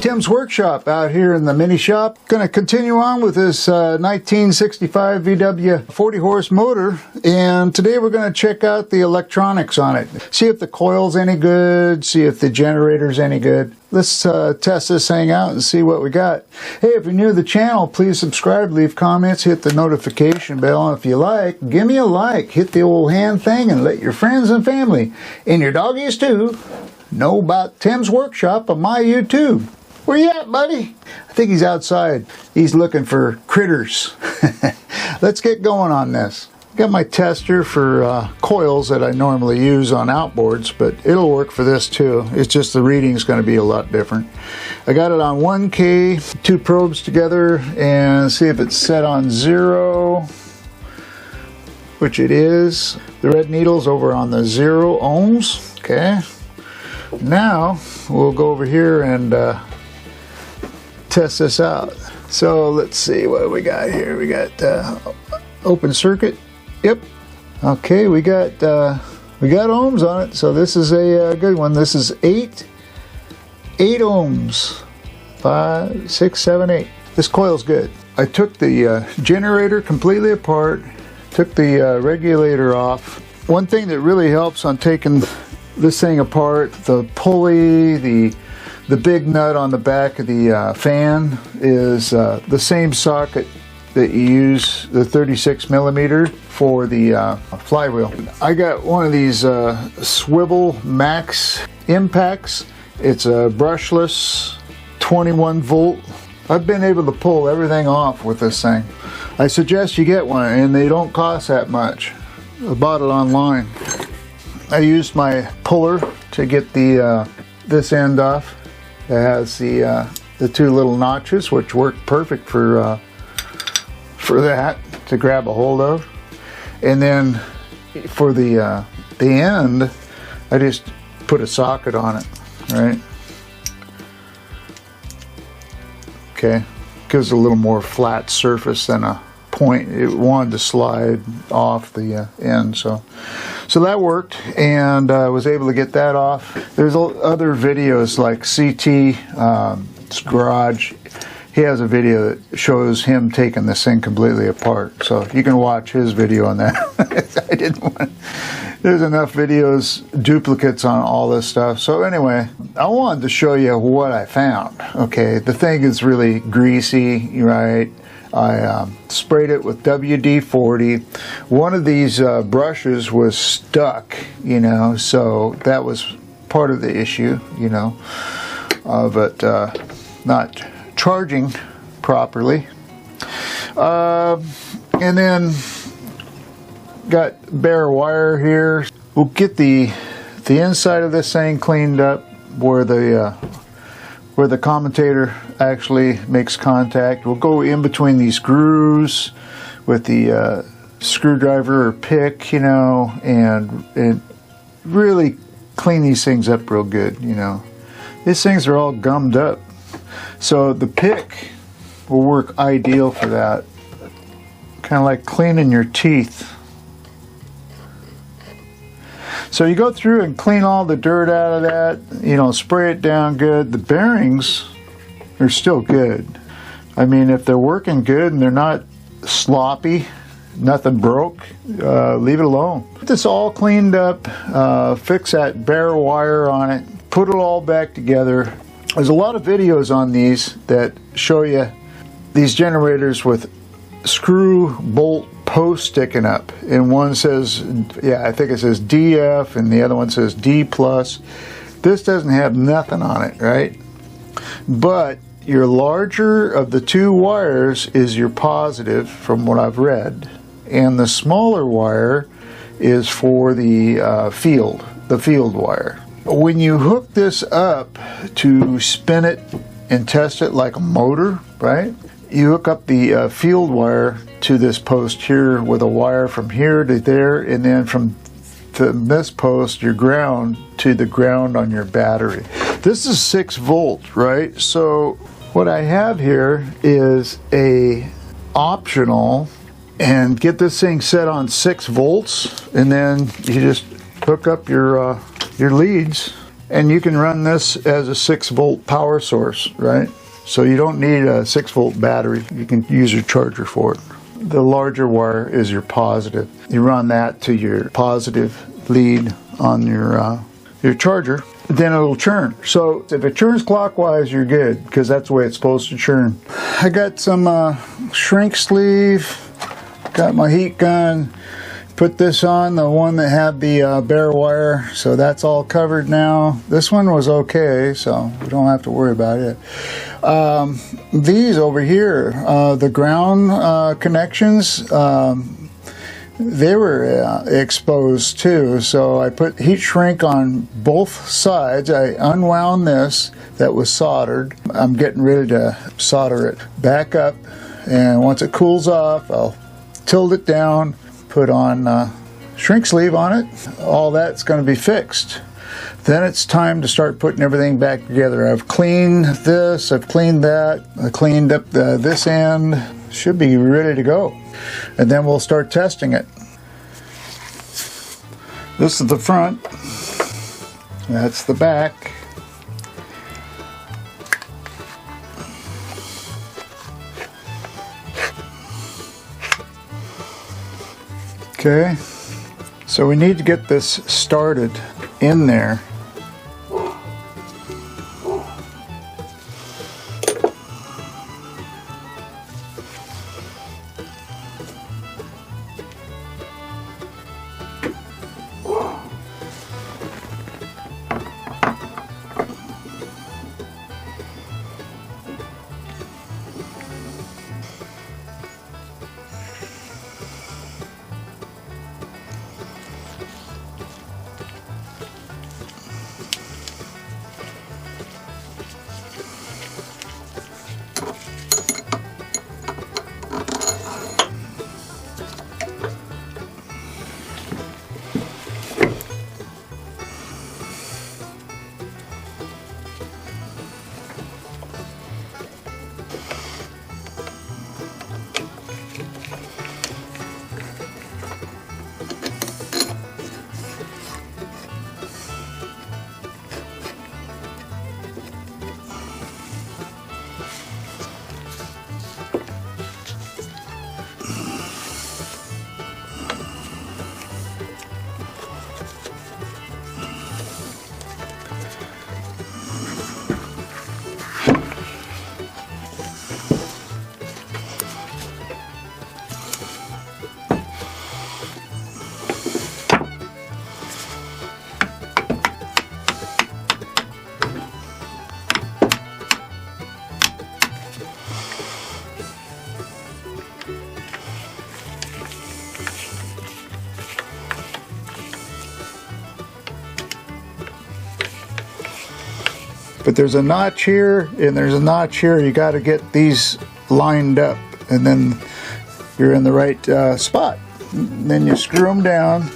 Tim's Workshop out here in the mini shop. Going to continue on with this 1965 VW 40 horse motor, and today we're going to check out the electronics on it. See if the coil's any good, see if the generator's any good. Let's test this thing out and see what we got. Hey, if you're new to the channel, please subscribe, leave comments, hit the notification bell, and if you like, give me a like. Hit the old hand thing and let your friends and family, and your doggies too, know about Tim's Workshop on my YouTube. Where you at, buddy? I think he's outside. He's looking for critters. Let's get going on this. Got my tester for coils that I normally use on outboards, but it'll work for this too. It's just the reading's going to be a lot different. I got it on 1K, two probes together, and see if it's set on 0, which it is. The red needle's over on the 0 ohms. Okay. Now we'll go over here and test this out. So let's see what we got here. We got open circuit. Yep. Okay, we got ohms on it. So this is a good one. This is 8 ohms. 5, 6, 7, 8. This coil's good. I took the generator completely apart. Took the regulator off. One thing that really helps on taking this thing apart, the pulley, the big nut on the back of the fan is the same socket that you use, the 36 millimeter for the flywheel. I got one of these swivel max impacts. It's a brushless 21 volt. I've been able to pull everything off with this thing. I suggest you get one, and they don't cost that much. I bought it online. I used my puller to get the this end off. It has the two little notches, which work perfect for that to grab a hold of. And then for the end, I just put a socket on it, right? Okay, gives a little more flat surface than a point. It wanted to slide off the end, so that worked, and I was able to get that off. There's other videos like CT's Garage. He has a video that shows him taking this thing completely apart, so you can watch his video on that. I didn't want. There's enough videos, duplicates on all this stuff. So anyway, I wanted to show you what I found. Okay, the thing is really greasy, right? I sprayed it with WD-40. One of these brushes was stuck, you know, so that was part of the issue, you know, of it not charging properly. And then got bare wire here. We'll get the inside of this thing cleaned up where the commutator actually makes contact. We'll go in between these grooves with the screwdriver or pick, you know, and really clean these things up real good, you know. These things are all gummed up, so the pick will work ideal for that. Kind of like cleaning your teeth. So you go through and clean all the dirt out of that, you know, spray it down good. The bearings are still good. I mean, if they're working good and they're not sloppy, nothing broke, leave it alone. Get this all cleaned up, fix that bare wire on it, put it all back together. There's a lot of videos on these that show you these generators with screw bolt post sticking up, and one says, yeah, I think it says DF, and the other one says D+. This doesn't have nothing on it, right? But your larger of the two wires is your positive, from what I've read, and the smaller wire is for the field wire. When you hook this up to spin it and test it like a motor, right? You hook up the field wire to this post here with a wire from here to there, and then from this post, your ground, to the ground on your battery. This is 6 volt, right? So what I have here is a optional, and get this thing set on 6 volts, and then you just hook up your leads And you can run this as a 6-volt power source, right? So you don't need a 6-volt battery. You can use your charger for it. The larger wire is your positive. You run that to your positive lead on your charger, then it'll churn. So if it churns clockwise, you're good, because that's the way it's supposed to churn. I got some shrink sleeve, got my heat gun, put this on, the one that had the bare wire, so that's all covered now. This one was okay, so we don't have to worry about it. These over here, the ground connections, they were exposed too, so I put heat shrink on both sides. I unwound this that was soldered. I'm getting ready to solder it back up, and once it cools off, I'll tilt it down, put on shrink sleeve on it. All that's going to be fixed. Then it's time to start putting everything back together. I've cleaned this, I've cleaned that, I cleaned up this end. Should be ready to go. And then we'll start testing it. This is the front. That's the back. Okay, so we need to get this started in there. But there's a notch here and there's a notch here. You got to get these lined up, and then you're in the right spot. And then you screw them down,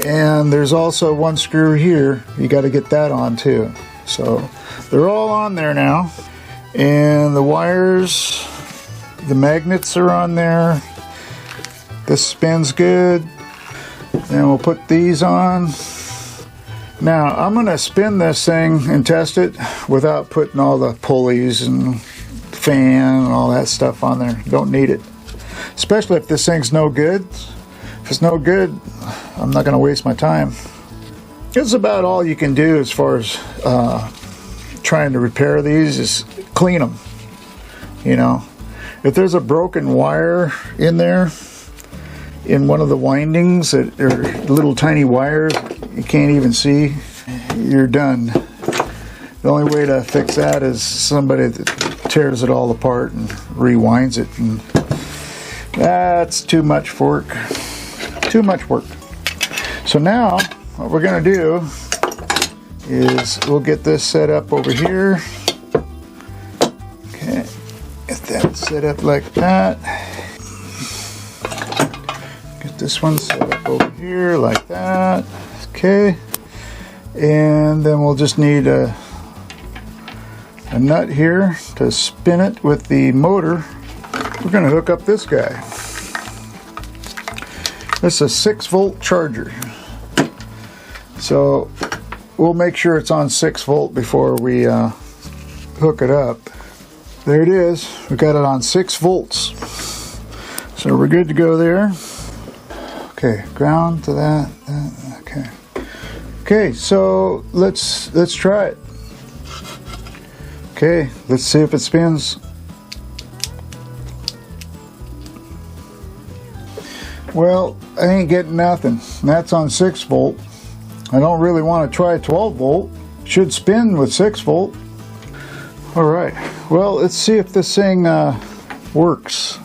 and there's also one screw here. You got to get that on too. So they're all on there now, and the wires, the magnets are on there. This spins good. And we'll put these on. Now, I'm going to spin this thing and test it without putting all the pulleys and fan and all that stuff on there. Don't need it. Especially if this thing's no good. If it's no good, I'm not going to waste my time. It's about all you can do as far as trying to repair these is clean them. You know, if there's a broken wire in there, in one of the windings that are little tiny wires you can't even see, you're done. The only way to fix that is somebody that tears it all apart and rewinds it, and that's too much work. Too much work. So now what we're going to do is we'll get this set up over here. Okay, get that set up like that. Get this one set up over here like that. Okay, and then we'll just need a nut here to spin it with the motor. We're going to hook up this guy. This is a 6-volt charger. So we'll make sure it's on 6 volt before we hook it up. There it is. We got it on 6 volts. So we're good to go there. Okay, ground to that. Okay. Okay, so let's try it. Okay, let's see if it spins. Well, I ain't getting nothing. That's on 6 volt. I don't really want to try 12 volt. Should spin with 6 volt. All right. Well, let's see if this thing works.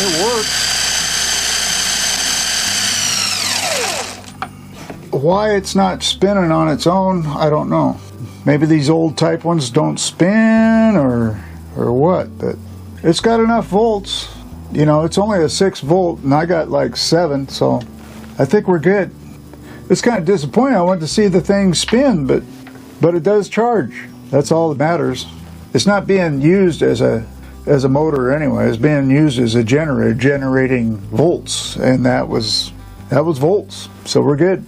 It works. Why it's not spinning on its own, I don't know. Maybe these old type ones don't spin or what, but it's got enough volts. You know, it's only a 6 volt and I got like 7, so I think we're good. It's kind of disappointing. I wanted to see the thing spin, but it does charge. That's all that matters. It's not being used as a motor anyway. It's being used as a generator, generating volts, and that was volts. So we're good.